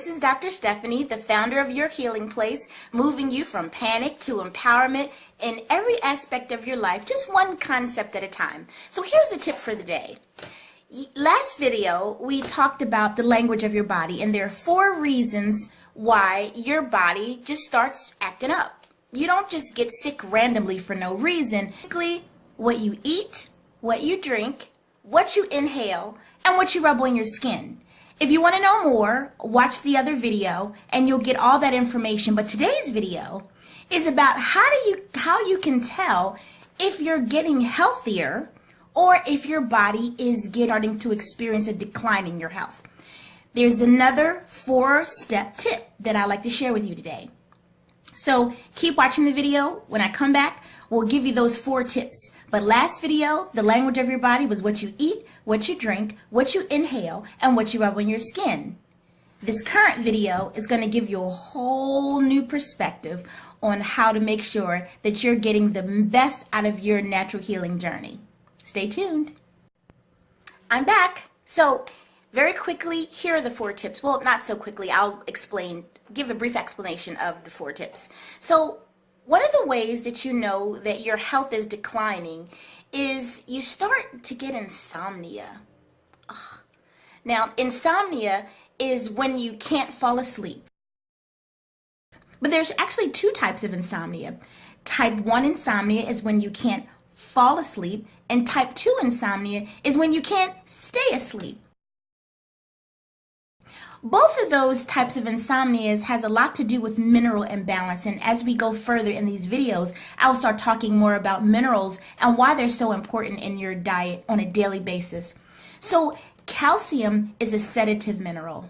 This is Dr. Stephanie, the founder of Your Healing Place, moving you from panic to empowerment in every aspect of your life, just one concept at a time. So here's a tip for the day. Last video, we talked about the language of your body, and there are 4 reasons why your body just starts acting up. You don't just get sick randomly for no reason. Basically, what you eat, what you drink, what you inhale, and what you rub on your skin. If you want to know more, watch the other video and you'll get all that information. But today's video is about how you can tell if you're getting healthier or if your body is starting to experience a decline in your health. There's another 4-step tip that I'd like to share with you today. So keep watching the video. When I come back, we'll give you those 4 tips. But last video, the language of your body was what you eat, what you drink, what you inhale, and what you rub on your skin. This current video is going to give you a whole new perspective on how to make sure that you're getting the best out of your natural healing journey. Stay tuned. I'm back. So very quickly, here are the 4 tips. Well, not so quickly. I'll give a brief explanation of the 4 tips. So one of the ways that you know that your health is declining is you start to get insomnia. Ugh. Now, insomnia is when you can't fall asleep. But there's actually 2 types of insomnia. Type 1 insomnia is when you can't fall asleep, and type 2 insomnia is when you can't stay asleep. Both of those types of insomnias has a lot to do with mineral imbalance, and as we go further in these videos, I'll start talking more about minerals and why they're so important in your diet on a daily basis. So calcium is a sedative mineral,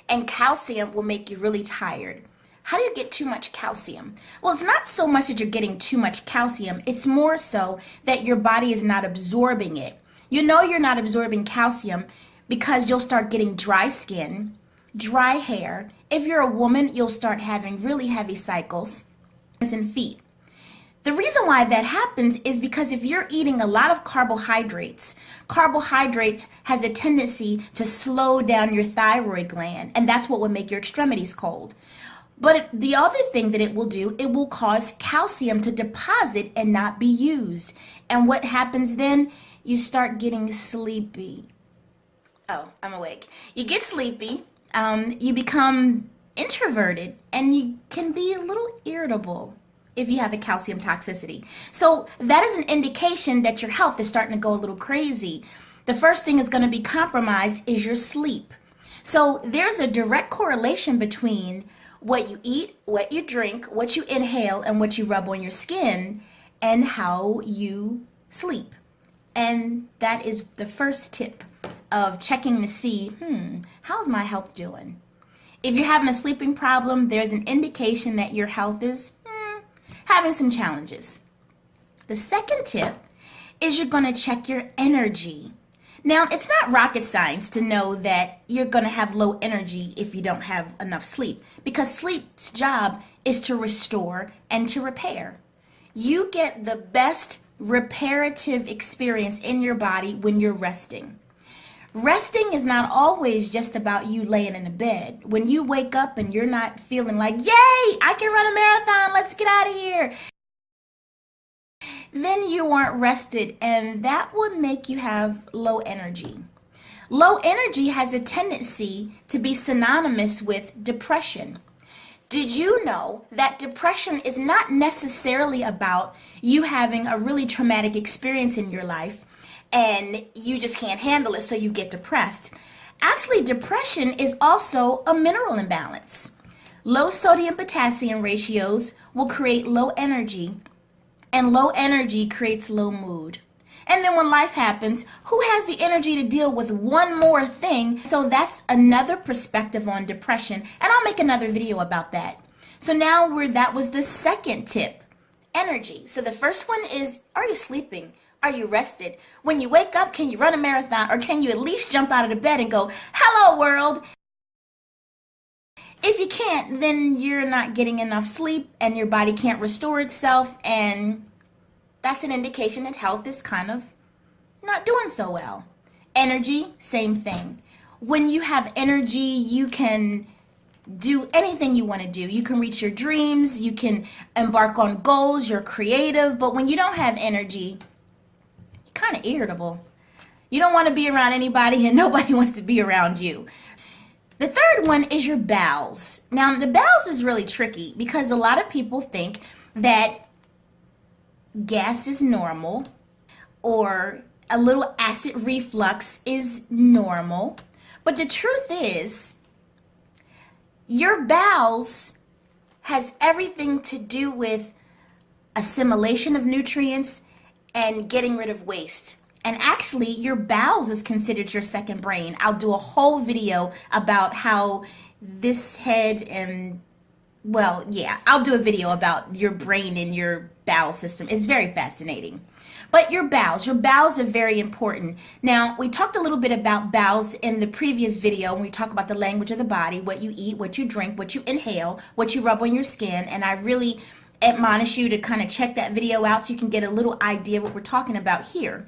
and calcium will make you really tired. How do you get too much calcium? Well, it's not so much that you're getting too much calcium, it's more so that your body is not absorbing it. You know you're not absorbing calcium because you'll start getting dry skin, dry hair. If you're a woman, you'll start having really heavy cycles, hands and feet. The reason why that happens is because if you're eating a lot of carbohydrates has a tendency to slow down your thyroid gland, and that's what will make your extremities cold. But the other thing that it will do, it will cause calcium to deposit and not be used. And what happens then? You start getting sleepy. Oh, I'm awake. You get sleepy. You become introverted, and you can be a little irritable if you have a calcium toxicity. So that is an indication that your health is starting to go a little crazy. The first thing is going to be compromised is your sleep. So there's a direct correlation between what you eat, what you drink, what you inhale, and what you rub on your skin, and how you sleep. And that is the first tip of checking to see, how's my health doing? If you're having a sleeping problem, there's an indication that your health is having some challenges. The second tip is you're going to check your energy. Now, it's not rocket science to know that you're going to have low energy if you don't have enough sleep, because sleep's job is to restore and to repair. You get the best reparative experience in your body when you're resting. Resting is not always just about you laying in a bed. When you wake up and you're not feeling like, yay, I can run a marathon, let's get out of here, then you aren't rested, and that would make you have low energy. Low energy has a tendency to be synonymous with depression. Did you know that depression is not necessarily about you having a really traumatic experience in your life and you just can't handle it, so you get depressed? Actually, depression is also a mineral imbalance. Low sodium potassium ratios will create low energy, and low energy creates low mood. And then when life happens, who has the energy to deal with one more thing? So that's another perspective on depression, and I'll make another video about that. So now that was the second tip, energy. So the first one is, are you sleeping? Are you rested? When you wake up, can you run a marathon, or can you at least jump out of the bed and go, hello world? If you can't, then you're not getting enough sleep and your body can't restore itself, and that's an indication that health is kind of not doing so well. Energy, same thing. When you have energy, you can do anything you want to do. You can reach your dreams, you can embark on goals, you're creative, but when you don't have energy, you're kind of irritable. You don't want to be around anybody and nobody wants to be around you. The third one is your bowels. Now, the bowels is really tricky because a lot of people think that gas is normal or a little acid reflux is normal. But the truth is, your bowels has everything to do with assimilation of nutrients and getting rid of waste. And actually, your bowels is considered your second brain. I'll do a whole video about how this head and, well, yeah, I'll do a video about your brain and your bowel system. It's very fascinating. But your bowels are very important. Now, we talked a little bit about bowels in the previous video when we talk about the language of the body, what you eat, what you drink, what you inhale, what you rub on your skin. And I really admonish you to kind of check that video out so you can get a little idea of what we're talking about here.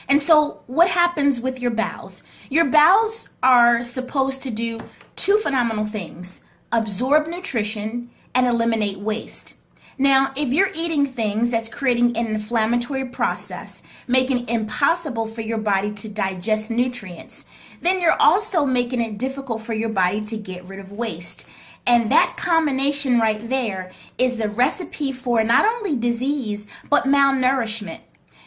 And so what happens with your bowels? Your bowels are supposed to do two phenomenal things: absorb nutrition and eliminate waste. Now, if you're eating things that's creating an inflammatory process, making it impossible for your body to digest nutrients, then you're also making it difficult for your body to get rid of waste. And that combination right there is a recipe for not only disease, but malnourishment.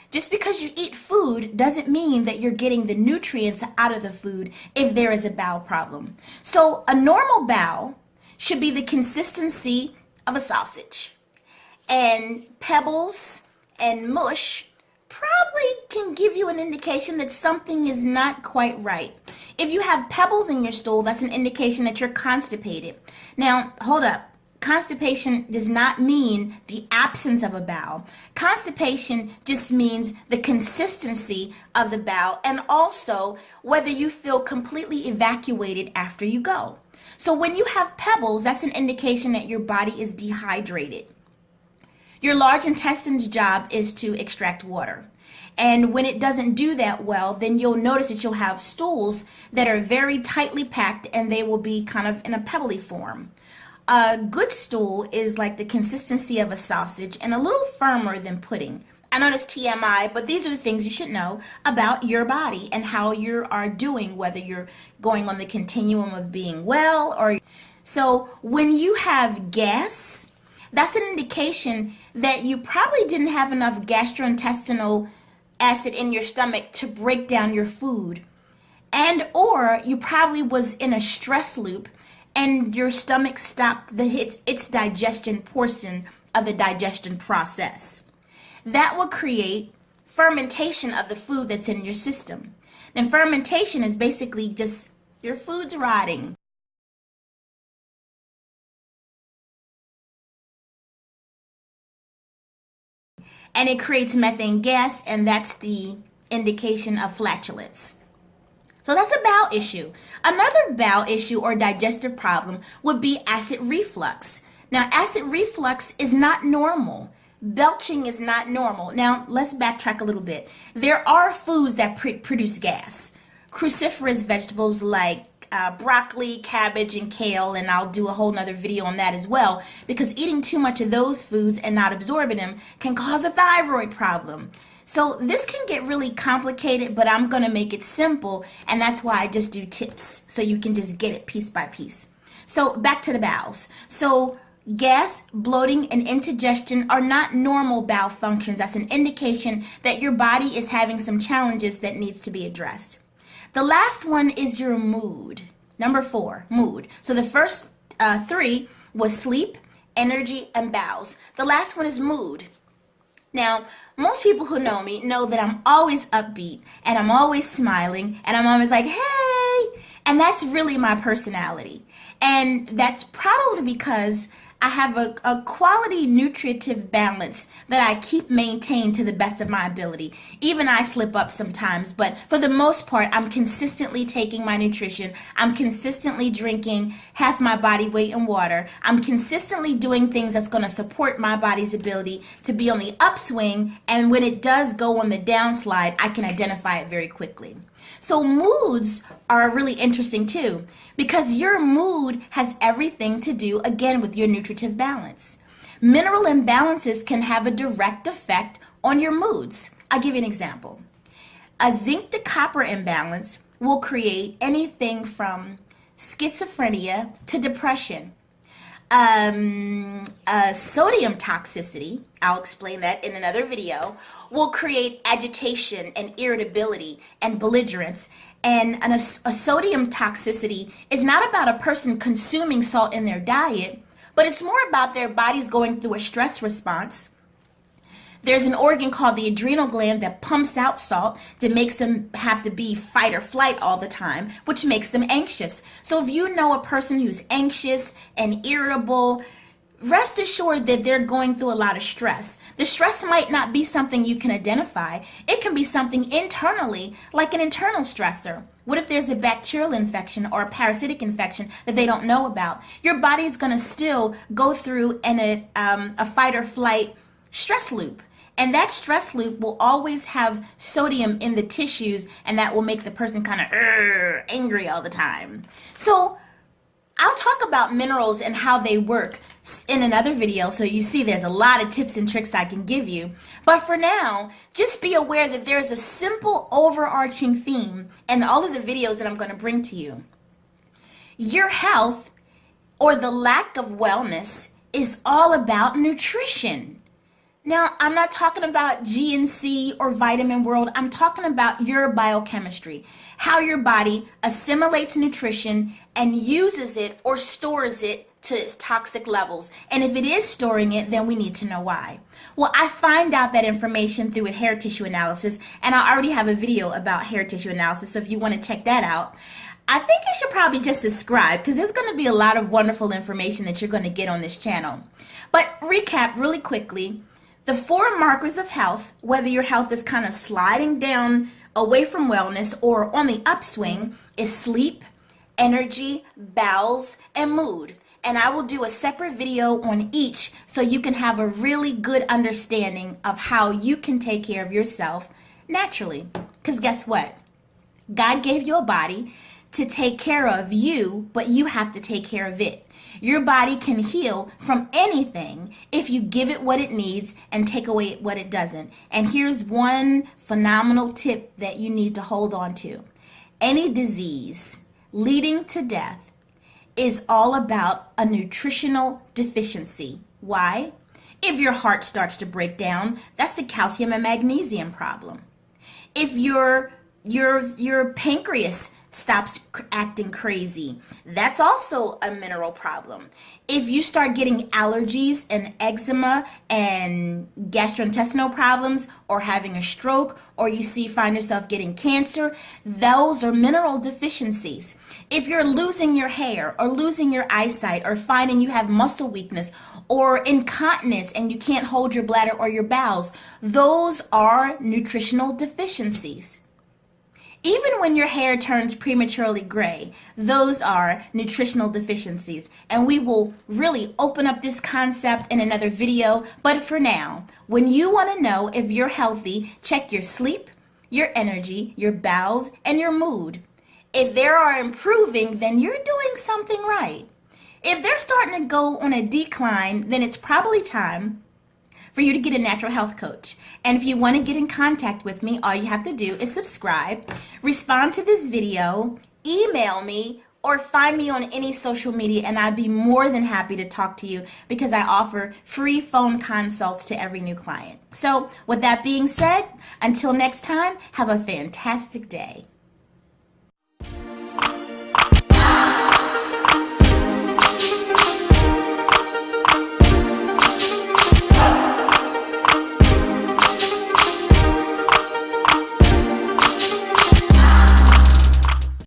Just because you eat food doesn't mean that you're getting the nutrients out of the food if there is a bowel problem. So a normal bowel should be the consistency of a sausage. And pebbles and mush probably can give you an indication that something is not quite right. If you have pebbles in your stool, that's an indication that you're constipated. Now, hold up. Constipation does not mean the absence of a bowel. Constipation just means the consistency of the bowel and also whether you feel completely evacuated after you go. So when you have pebbles, that's an indication that your body is dehydrated. Your large intestine's job is to extract water. And when it doesn't do that well, then you'll notice that you'll have stools that are very tightly packed and they will be kind of in a pebbly form. A good stool is like the consistency of a sausage and a little firmer than pudding. I know that's TMI, but these are the things you should know about your body and how you are doing, whether you're going on the continuum of being well or... So when you have gas, that's an indication that you probably didn't have enough gastrointestinal acid in your stomach to break down your food. And or you probably was in a stress loop and your stomach stopped its digestion portion of the digestion process. That will create fermentation of the food that's in your system. And fermentation is basically just your food's rotting. And it creates methane gas, and that's the indication of flatulence. So that's a bowel issue. Another bowel issue or digestive problem would be acid reflux. Now, acid reflux is not normal. Belching is not normal. Now, let's backtrack a little bit. There are foods that produce gas. Cruciferous vegetables like broccoli, cabbage, and kale, and I'll do a whole nother video on that as well, because eating too much of those foods and not absorbing them can cause a thyroid problem. So this can get really complicated, but I'm going to make it simple, and that's why I just do tips, so you can just get it piece by piece. So back to the bowels. So gas, bloating, and indigestion are not normal bowel functions. That's an indication that your body is having some challenges that needs to be addressed. The last one is your mood. Number 4, mood. So the first 3 was sleep, energy, and bowels. The last one is mood. Now, most people who know me know that I'm always upbeat and I'm always smiling and I'm always like, hey, and that's really my personality. And that's probably because I have a quality nutritive balance that I keep maintained to the best of my ability. Even I slip up sometimes, but for the most part, I'm consistently taking my nutrition. I'm consistently drinking half my body weight in water. I'm consistently doing things that's going to support my body's ability to be on the upswing, and when it does go on the downslide, I can identify it very quickly. So moods are really interesting too, because your mood has everything to do, again, with your nutritive balance. Mineral imbalances can have a direct effect on your moods. I'll give you an example. A zinc to copper imbalance will create anything from schizophrenia to depression. Sodium toxicity, I'll explain that in another video, will create agitation and irritability and belligerence. And a sodium toxicity is not about a person consuming salt in their diet, but it's more about their bodies going through a stress response. There's an organ called the adrenal gland that pumps out salt that makes them have to be fight or flight all the time, which makes them anxious. So if you know a person who's anxious and irritable, rest assured that they're going through a lot of stress. The stress might not be something you can identify. It can be something internally, like an internal stressor. What if there's a bacterial infection or a parasitic infection that they don't know about? Your body's going to still go through a fight or flight stress loop. And that stress loop will always have sodium in the tissues, and that will make the person kind of angry all the time. So I'll talk about minerals and how they work in another video, so you see there's a lot of tips and tricks I can give you. But for now, just be aware that there's a simple overarching theme in all of the videos that I'm going to bring to you. Your health, or the lack of wellness, is all about nutrition. Now, I'm not talking about GNC or vitamin world. I'm talking about your biochemistry, how your body assimilates nutrition and uses it or stores it to its toxic levels. And if it is storing it, then we need to know why. Well, I find out that information through a hair tissue analysis, and I already have a video about hair tissue analysis, so if you want to check that out, I think you should probably just subscribe, because there's going to be a lot of wonderful information that you're going to get on this channel. But recap really quickly. The 4 markers of health, whether your health is kind of sliding down away from wellness or on the upswing, is sleep, energy, bowels, and mood. And I will do a separate video on each so you can have a really good understanding of how you can take care of yourself naturally. Because guess what? God gave you a body to take care of you, but you have to take care of it. Your body can heal from anything if you give it what it needs and take away what it doesn't. And here's one phenomenal tip that you need to hold on to. Any disease leading to death is all about a nutritional deficiency. Why? If your heart starts to break down, that's a calcium and magnesium problem. If your pancreas stops acting crazy, that's also a mineral problem. If you start getting allergies and eczema and gastrointestinal problems, or having a stroke, or find yourself getting cancer, those are mineral deficiencies. If you're losing your hair or losing your eyesight or finding you have muscle weakness or incontinence and you can't hold your bladder or your bowels, those are nutritional deficiencies. Even when your hair turns prematurely gray, those are nutritional deficiencies. And we will really open up this concept in another video. But for now, when you want to know if you're healthy, check your sleep, your energy, your bowels, and your mood. If they are improving, then you're doing something right. If they're starting to go on a decline, then it's probably time for you to get a natural health coach. And if you want to get in contact with me, all you have to do is subscribe, respond to this video, email me, or find me on any social media, and I'd be more than happy to talk to you, because I offer free phone consults to every new client. So with that being said, until next time, have a fantastic day.